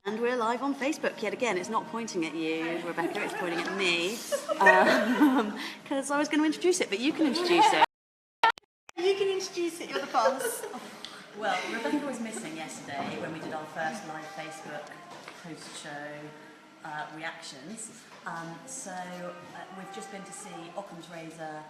And we're live on Facebook yet again. It's not pointing at you, Rebecca, it's pointing at me. Because I was going to introduce it, but you can introduce it. You can introduce it, you're the boss. Well, Rebecca was missing yesterday when we did our first live Facebook post-show reactions. So we've just been to see Ockham's Razor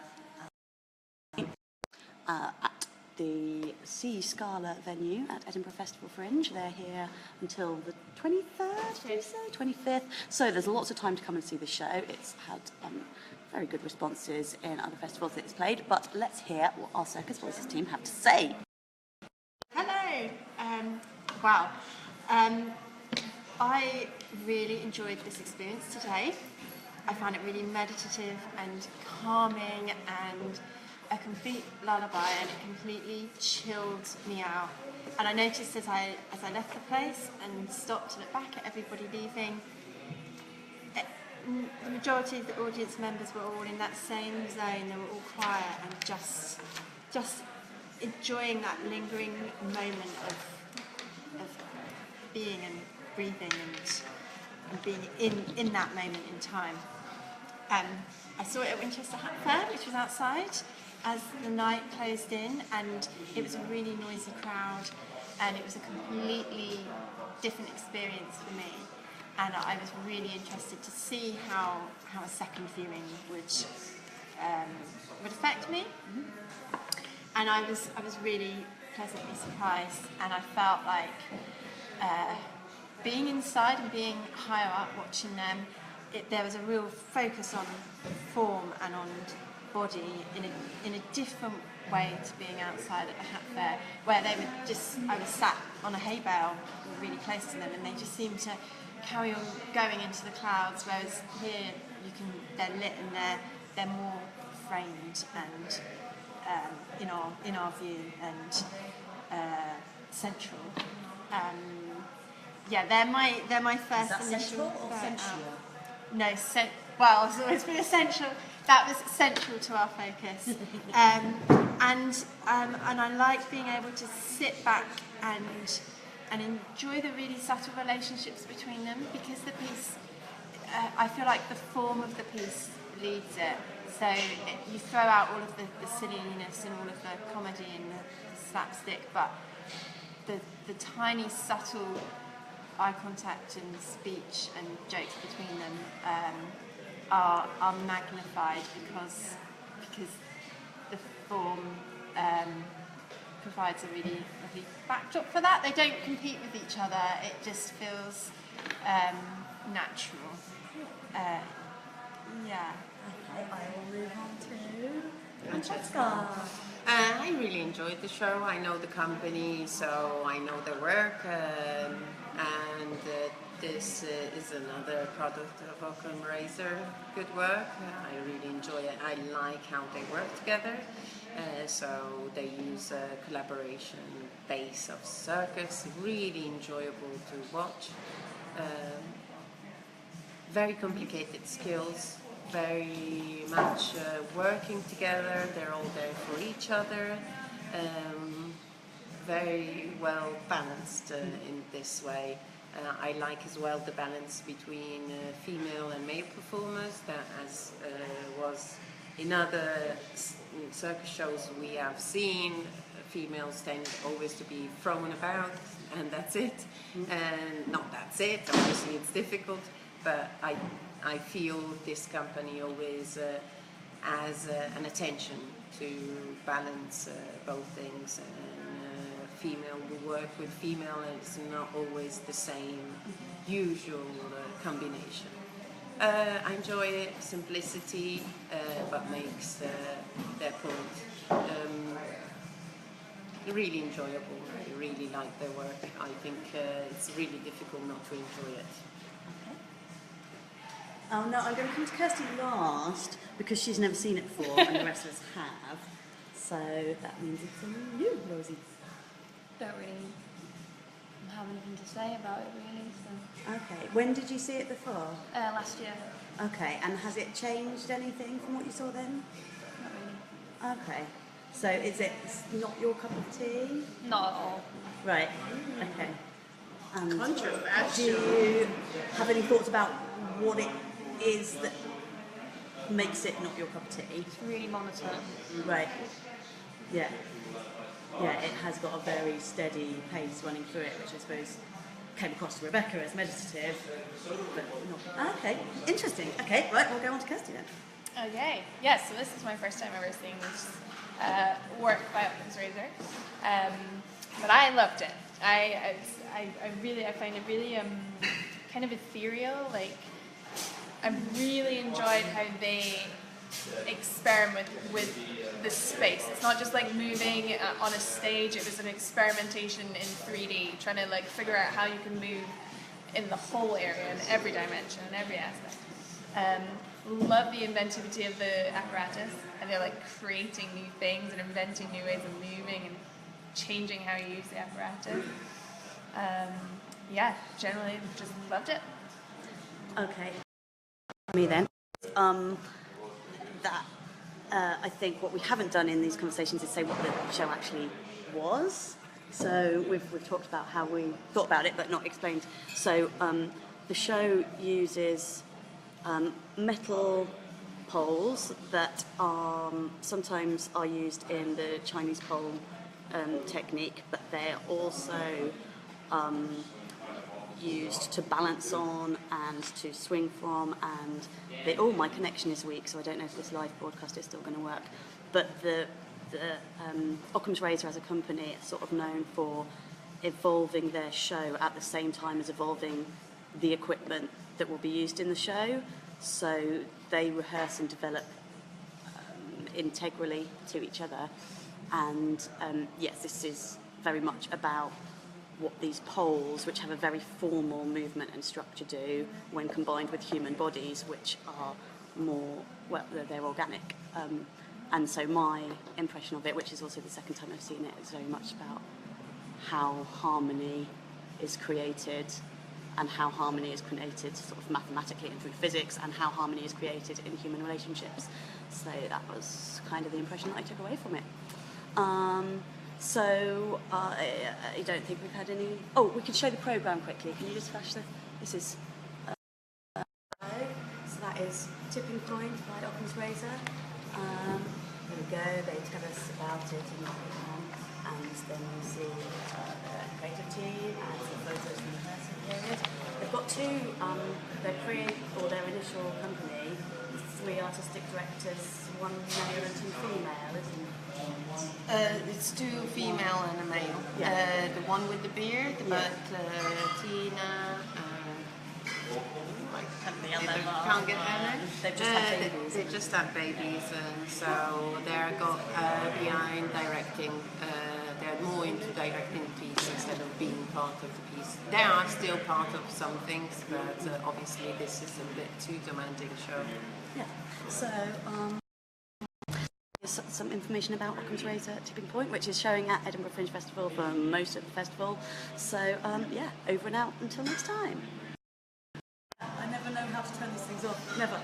at the Sea Scala venue at Edinburgh Festival Fringe. They're here until the 23rd, 25th. So there's lots of time to come and see the show. It's had very good responses in other festivals that it's played. But let's hear what our Circus Voices team have to say. Hello. Wow. I really enjoyed this experience today. I found it really meditative and calming and a complete lullaby, and it completely chilled me out. And I noticed as I left the place and stopped to look back at everybody leaving, the majority of the audience members were all in that same zone. They were all quiet and just enjoying that lingering moment of being and breathing and being in that moment in time. I saw it at Winchester Hat Fair, which was outside, as the night closed in, and it was a really noisy crowd, and it was a completely different experience for me, and I was really interested to see how a second viewing would affect me. And I was really pleasantly surprised, and I felt like being inside and being higher up watching them, there was a real focus on form and on body in a different way to being outside at the Hat Fair, where they would I was sat on a hay bale really close to them, and they just seemed to carry on going into the clouds, whereas here they're lit and they're more framed and in our view and central. Yeah, they're my first initial. Central or sensual? No, well, it's always been essential. That was central to our focus, and I like being able to sit back and enjoy the really subtle relationships between them, because the piece, I feel like the form of the piece leads it. So you throw out all of the silliness and all of the comedy and the slapstick, but the tiny subtle eye contact and speech and jokes between them are magnified because the form provides a really lovely backdrop for that. They don't compete with each other, it just feels natural. Yeah. Okay, I will move on to Francesca. I really enjoyed the show. I know the company, so I know their work, and this is another product of Ockham Razor. Good work. I really enjoy it. I like how they work together. So they use a collaboration base of Circus. Really enjoyable to watch. Very complicated skills. Very much working together. They're all there for each other. Very well balanced in this way. I like as well the balance between female and male performers, that as was in other circus shows we have seen, females tend always to be thrown about and that's it. And not that's it, obviously it's difficult, but I feel this company always has an attention to balance both things. Female will work with female, and it's not always the same usual combination. I enjoy it, simplicity, but makes their point. Really enjoyable. I really like their work. I think it's really difficult not to enjoy it. Oh no, I'm going to come to Kirsty last because she's never seen it before and the rest of us have. So that means it's on you, Rosie. Don't really have anything to say about it really. So. Okay, when did you see it before? Last year. Okay, and has it changed anything from what you saw then? Not really. Okay, so is it not your cup of tea? Not at all. Right, okay. And Controversial. do you have any thoughts about what it is that makes it not your cup of tea? It's really monotone. Right. Yeah. Yeah, it has got a very steady pace running through it, which I suppose came across to Rebecca as meditative, but not. Okay, interesting. Okay, right, we'll go on to Kirsty then. Okay, yes, so this is my first time ever seeing this work by Occam's Razor, but I loved it. I find it really kind of ethereal. Like, I really enjoyed how they experiment with the space. It's not just like moving on a stage. It was an experimentation in 3D, trying to like figure out how you can move in the whole area, in every dimension, in every aspect. Love the inventivity of the apparatus, and they're like creating new things and inventing new ways of moving and changing how you use the apparatus. Yeah, generally just loved it. Okay. Me then. I think what we haven't done in these conversations is say what the show actually was. So we've talked about how we thought about it, but not explained. So the show uses metal poles that sometimes are used in the Chinese pole technique, but they're also used to balance on and to swing from, and my connection is weak, so I don't know if this live broadcast is still going to work, but the Occam's Razor as a company is sort of known for evolving their show at the same time as evolving the equipment that will be used in the show, so they rehearse and develop integrally to each other, and yes, this is very much about what these poles, which have a very formal movement and structure, do when combined with human bodies, which are more, well, they're organic. And so my impression of it, which is also the second time I've seen it, is very much about how harmony is created, and how harmony is created sort of mathematically and through physics, and how harmony is created in human relationships. So that was kind of the impression that I took away from it. So I don't think we've had any. Oh, we could show the programme quickly. Can you just flash this is. So that is Tipping Point by Occam's Razor. There we go. They tell us about it in Ockham, and then we see the creative team and some photos from the rehearsal period. They've got their initial company, 3 artistic directors, 1 male and 2 female, isn't it? It's 2 female and a male. Yeah. The one with the beard, but Tina. I can't get her name. They've just had babies. They just had babies, and so they're behind directing. They're more into directing the piece instead of being part of the piece. They are still part of some things, but obviously this is a bit too demanding show. Yeah. So. Some information about Occam's Razor Tipping Point, which is showing at Edinburgh Fringe Festival for most of the festival. So, yeah, over and out until next time. I never know how to turn these things off. Never.